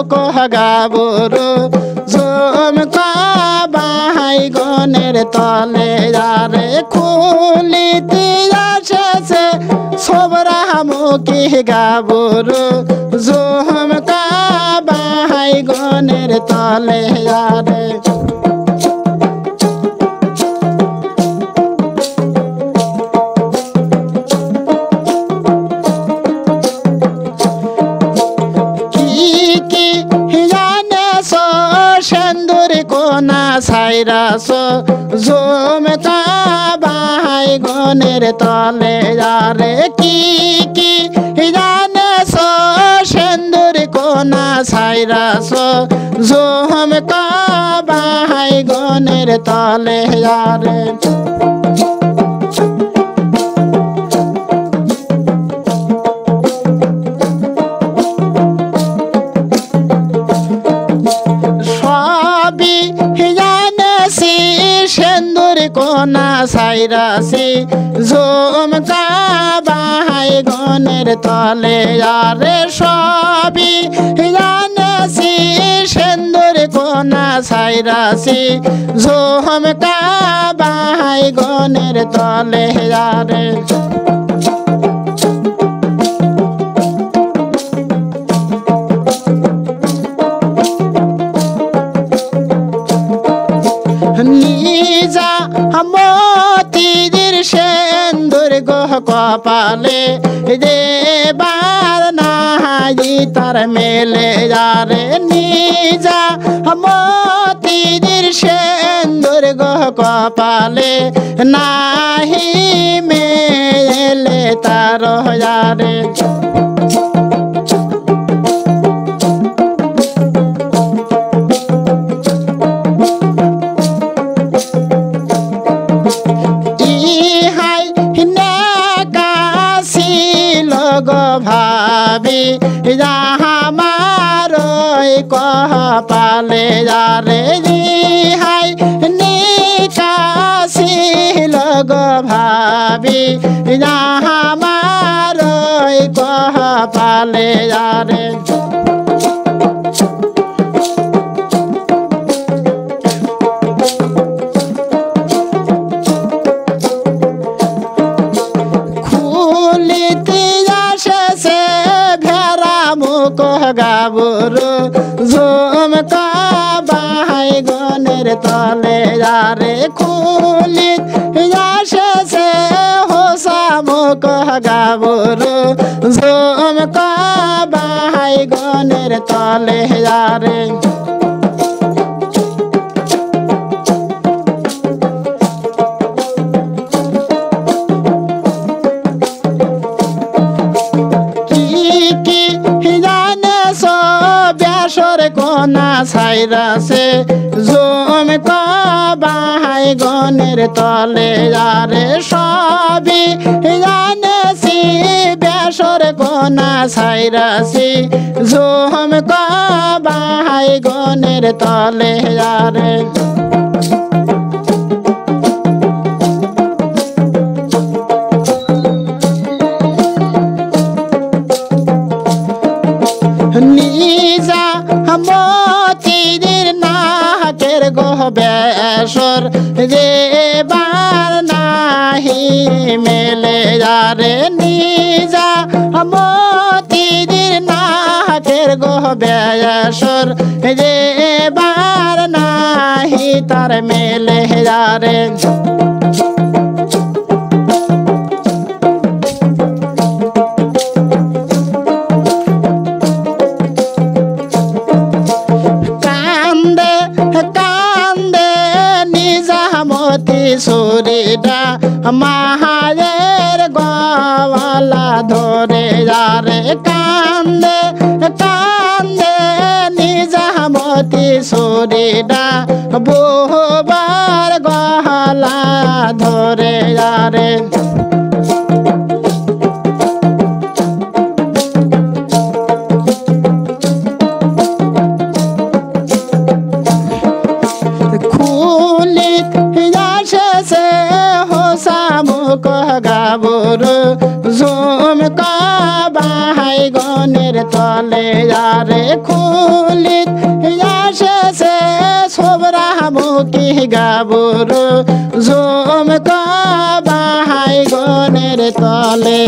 মুখ গাবুরু ঝুমকা বাইগনের তলে আরে খুলিতে আসেছে ছোবরা মুখী গাবুরু ঝুমকা বাইগনের তলে আরে সাইরাস ঝুমকা বাইগনের তলে আরে কি জানেছ সেন্দুর কোনা সাইরাস ঝুমকা বাইগনের তলে আরে কোনা সাইরাসি ঝুমকা বাইগনের তলে আরে সবই জানেছি সেন্দুর কোনা সাইরাসি ঝুমকা বাইগনের তলে আরে নিজা মতির সেন্দুর গহ কপালে দেবার নাই তার মেলে আরে নিজা মতির সেন্দুর গহ কপালে নাহি মেলে তার আরে ভাবি আমার কপালে আরে হাই নিকাশিল গো ভাবি আমার কপালে আরে গাবুরু ঝুমকা বাইগনের তলে আরে খুলিত আসেছে হোসা মুখ গাবুরু ঝুমকা বাইগনের তলে আরে কোনা সাইরাসে ঝুমকা বাইগনের তলে আরে সবই জানেছি বেসর কোনা সাইরাসি ঝুমকা বাইগনের তলে আরে নিজা মতির নাকের গহ বেসর যে বার নাহি মেলে আরে নিজা মতির নাকের গহ বেসর যে বার নাহি তার মেলে আরে সুরিটা মাহায়ের গওয়ালা ধরে আরে কান্দে কান্দে নিজামতি সুরিটা বহুবার গলা ধরে আরে গাবুরু ঝুমকা বাইগনের তলে আরে খুলি মুখী গাবুরু ঝুমক বাহাই গনের তলে